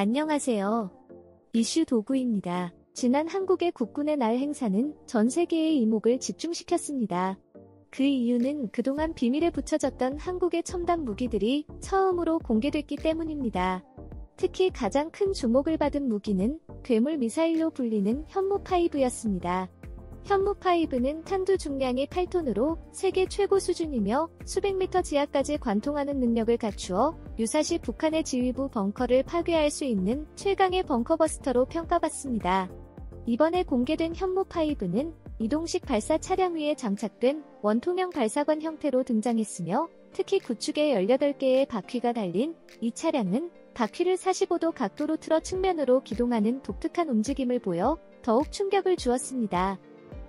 안녕하세요. 이슈 도구입니다. 지난 한국의 국군의 날 행사는 전 세계의 이목을 집중시켰습니다. 그 이유는 그동안 비밀에 붙여졌던 한국의 첨단 무기들이 처음으로 공개됐기 때문입니다. 특히 가장 큰 주목을 받은 무기는 괴물 미사일로 불리는 현무5였습니다. 현무5는 탄두 중량이 8톤으로 세계 최고 수준이며 수백 미터 지하까지 관통하는 능력을 갖추어 유사시 북한의 지휘부 벙커를 파괴할 수 있는 최강의 벙커버스터로 평가받습니다. 이번에 공개된 현무5는 이동식 발사 차량 위에 장착된 원통형 발사관 형태로 등장했으며 특히 구축에 18개의 바퀴가 달린 이 차량은 바퀴를 45도 각도로 틀어 측면으로 기동하는 독특한 움직임을 보여 더욱 충격을 주었습니다.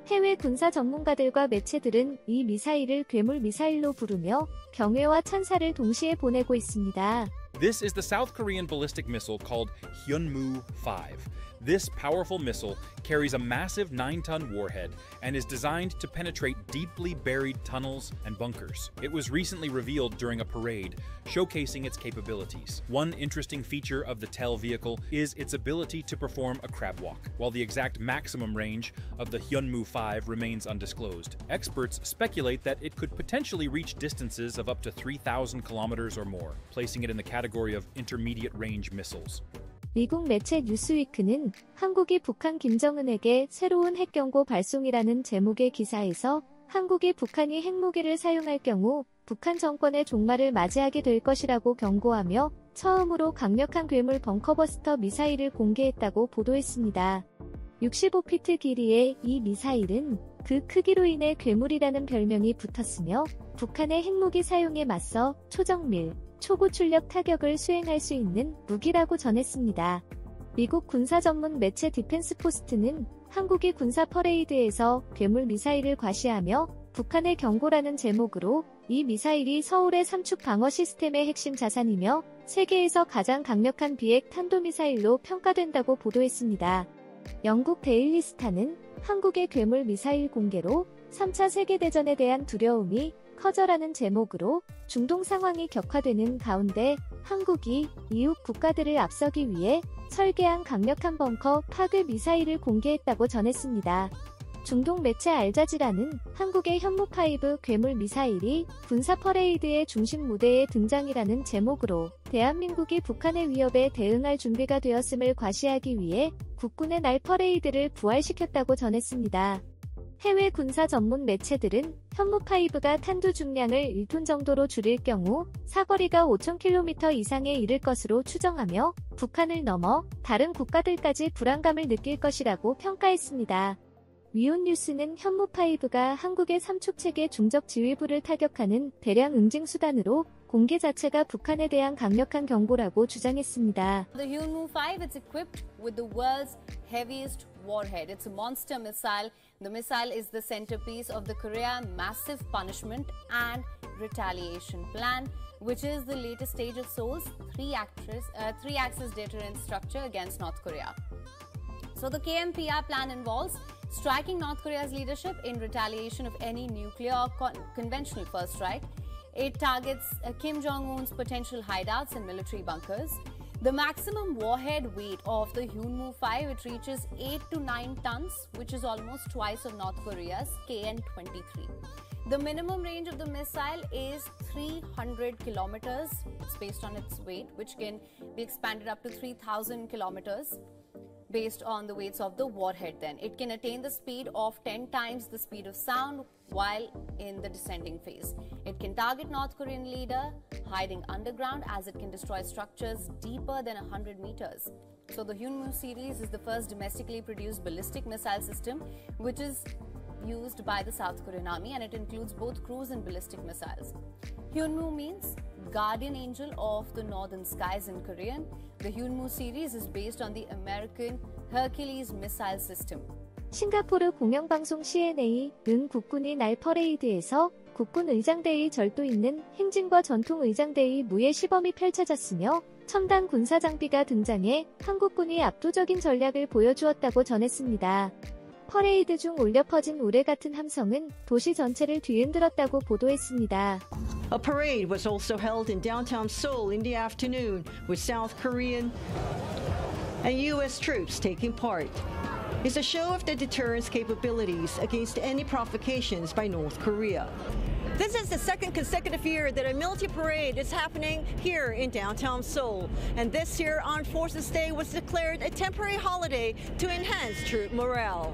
해외 군사 전문가들과 매체들은 이 미사일을 괴물 미사일로 부르며 경외와 찬사를 동시에 보내고 있습니다. This is the South Korean ballistic missile called Hyunmoo-5. This powerful missile carries a massive 9-ton warhead and is designed to penetrate deeply buried tunnels and bunkers. It was recently revealed during a parade, showcasing its capabilities. One interesting feature of the TEL vehicle is its ability to perform a crab walk, while the exact maximum range of the Hyunmoo-5 remains undisclosed. Experts speculate that it could potentially reach distances of up to 3,000 kilometers or more, placing it in the category of intermediate range missiles. 미국 매체 뉴스위크는 한국이 북한 김정은에게 새로운 핵경고 발송이라는 제목의 기사에서 한국이 북한이 핵무기를 사용할 경우 북한 정권의 종말을 맞이하게 될 것이라고 경고하며 처음으로 강력한 괴물 벙커버스터 미사일을 공개했다고 보도했습니다. 65피트 길이의 이 미사일은 그 크기로 인해 괴물이라는 별명이 붙었으며 북한의 핵무기 사용에 맞서 초정밀, 초고출력 타격을 수행할 수 있는 무기라고 전했습니다. 미국 군사 전문 매체 디펜스 포스트는 한국이 군사 퍼레이드에서 괴물 미사일을 과시하며 북한의 경고라는 제목으로 이 미사일이 서울의 삼축 방어 시스템의 핵심 자산이며 세계에서 가장 강력한 비핵 탄도미사일로 평가된다고 보도했습니다. 영국 데일리 스타는 한국의 괴물 미사일 공개로 3차 세계대전에 대한 두려움이 커져라는 제목으로 중동 상황이 격화되는 가운데 한국이 이웃 국가들을 앞서기 위해 설계한 강력한 벙커 파괴 미사일을 공개했다고 전했습니다. 중동 매체 알자지라는 한국의 현무5 괴물 미사일이 군사 퍼레이드의 중심 무대에 등장이라는 제목으로 대한민국이 북한의 위협에 대응할 준비가 되었음을 과시하기 위해 국군의 날 퍼레이드를 부활시켰다고 전했습니다. 해외 군사 전문 매체들은 현무5가 탄두 중량을 1톤 정도로 줄일 경우 사거리가 5,000km 이상에 이를 것으로 추정하며 북한을 넘어 다른 국가들까지 불안감을 느낄 것이라고 평가했습니다. 위온뉴스는 현무5가 한국의 삼축체계 중적 지휘부를 타격하는 대량 응징 수단으로 공개 자체가 북한에 대한 강력한 경고라고 주장했습니다. The Hyunmoo-5 is equipped with the world's heaviest warhead. It's a monster missile. The missile is the centerpiece of the Korea Massive Punishment and Retaliation Plan, which is the latest stage of Seoul's three-axis deterrent structure against North Korea. So the KMPR plan involves striking North Korea's leadership in retaliation of any nuclear or conventional first strike. It targets Kim Jong-un's potential hideouts and military bunkers. The maximum warhead weight of the Hyunmoo-5, it reaches 8 to 9 tons, which is almost twice of North Korea's KN-23. The minimum range of the missile is 300 kilometers. It's based on its weight, which can be expanded up to 3,000 kilometers. Based on the weights of the warhead then. It can attain the speed of 10 times the speed of sound while in the descending phase. It can target North Korean leader hiding underground as it can destroy structures deeper than 100 meters. So the Hyunmoo series is the first domestically produced ballistic missile system which is used by the South Korean army, and it includes both cruise and ballistic missiles. Hyunmoo means guardian angel of the northern skies in Korean. The Hyunmoo series is based on the American Hercules missile system. 싱가포르 공영방송 CNA는 국군이 날 퍼레이드에서 국군 의장대의 절도 있는 행진과 전통 의장대의 무예 시범이 펼쳐졌으며 첨단 군사 장비가 등장해 한국군이 압도적인 전략을 보여주었다고 전했습니다. 퍼레이드 중 울려 퍼진 우레 같은 함성은 도시 전체를 뒤흔들었다고 보도했습니다. A parade was also held in downtown Seoul in the afternoon with South Korean and U.S. troops taking part. It's a show of the deterrence capabilities against any provocations by North Korea. This is the second consecutive year that a military parade is happening here in downtown Seoul. And this year, Armed Forces Day was declared a temporary holiday to enhance troop morale.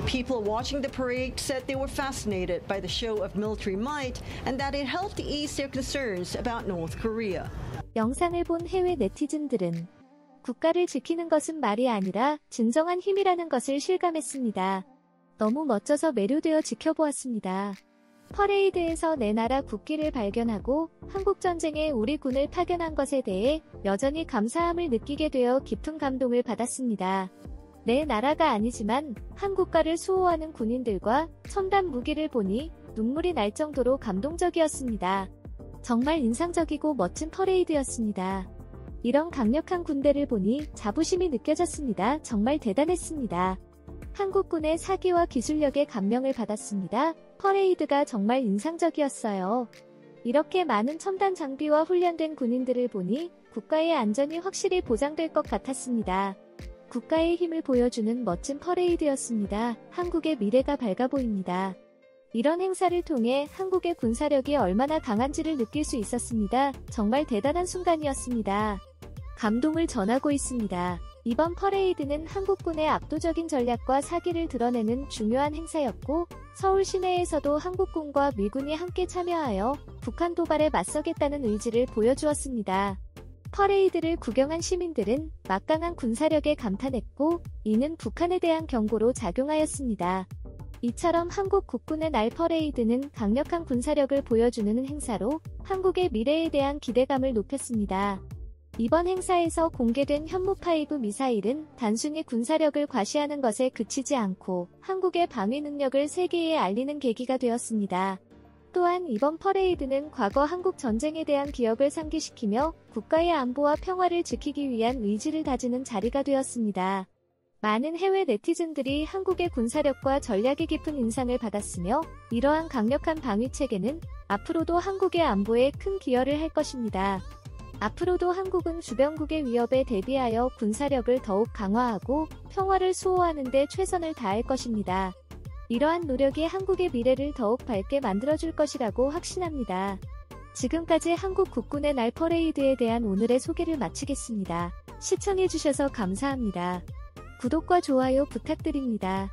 People watching the parade said they were fascinated by the show of military might and that it helped ease their concerns about North Korea. 영상을 본 해외 네티즌들은 국가를 지키는 것은 말이 아니라 진정한 힘이라는 것을 실감했습니다. 너무 멋져서 매료되어 지켜보았습니다. 퍼레이드에서 내 나라 국기를 발견하고 한국전쟁에 우리 군을 파견한 것에 대해 여전히 감사함을 느끼게 되어 깊은 감동을 받았습니다. 내 나라가 아니지만 한국가를 수호하는 군인들과 첨단 무기를 보니 눈물이 날 정도로 감동적이었습니다. 정말 인상적이고 멋진 퍼레이드였습니다. 이런 강력한 군대를 보니 자부심이 느껴졌습니다. 정말 대단했습니다. 한국군의 사기와 기술력에 감명을 받았습니다. 퍼레이드가 정말 인상적이었어요. 이렇게 많은 첨단 장비와 훈련된 군인들을 보니 국가의 안전이 확실히 보장될 것 같았습니다. 국가의 힘을 보여주는 멋진 퍼레이드였습니다. 한국의 미래가 밝아 보입니다. 이런 행사를 통해 한국의 군사력이 얼마나 강한지를 느낄 수 있었습니다. 정말 대단한 순간이었습니다. 감동을 전하고 있습니다. 이번 퍼레이드는 한국군의 압도적인 전략과 사기를 드러내는 중요한 행사였고 서울 시내에서도 한국군과 미군이 함께 참여하여 북한 도발에 맞서겠다는 의지를 보여주었습니다. 퍼레이드를 구경한 시민들은 막강한 군사력에 감탄했고 이는 북한에 대한 경고로 작용하였습니다. 이처럼 한국 국군의 날 퍼레이드는 강력한 군사력을 보여주는 행사로 한국의 미래에 대한 기대감을 높였습니다. 이번 행사에서 공개된 현무5 미사일은 단순히 군사력을 과시하는 것에 그치지 않고 한국의 방위 능력을 세계에 알리는 계기가 되었습니다. 또한 이번 퍼레이드는 과거 한국 전쟁에 대한 기억을 상기시키며 국가의 안보와 평화를 지키기 위한 의지를 다지는 자리가 되었습니다. 많은 해외 네티즌들이 한국의 군사력과 전략의 깊은 인상을 받았으며 이러한 강력한 방위 체계는 앞으로도 한국의 안보에 큰 기여를 할 것입니다. 앞으로도 한국은 주변국의 위협에 대비하여 군사력을 더욱 강화하고 평화를 수호하는 데 최선을 다할 것입니다. 이러한 노력이 한국의 미래를 더욱 밝게 만들어줄 것이라고 확신합니다. 지금까지 한국 국군의 날 퍼레이드에 대한 오늘의 소개를 마치겠습니다. 시청해주셔서 감사합니다. 구독과 좋아요 부탁드립니다.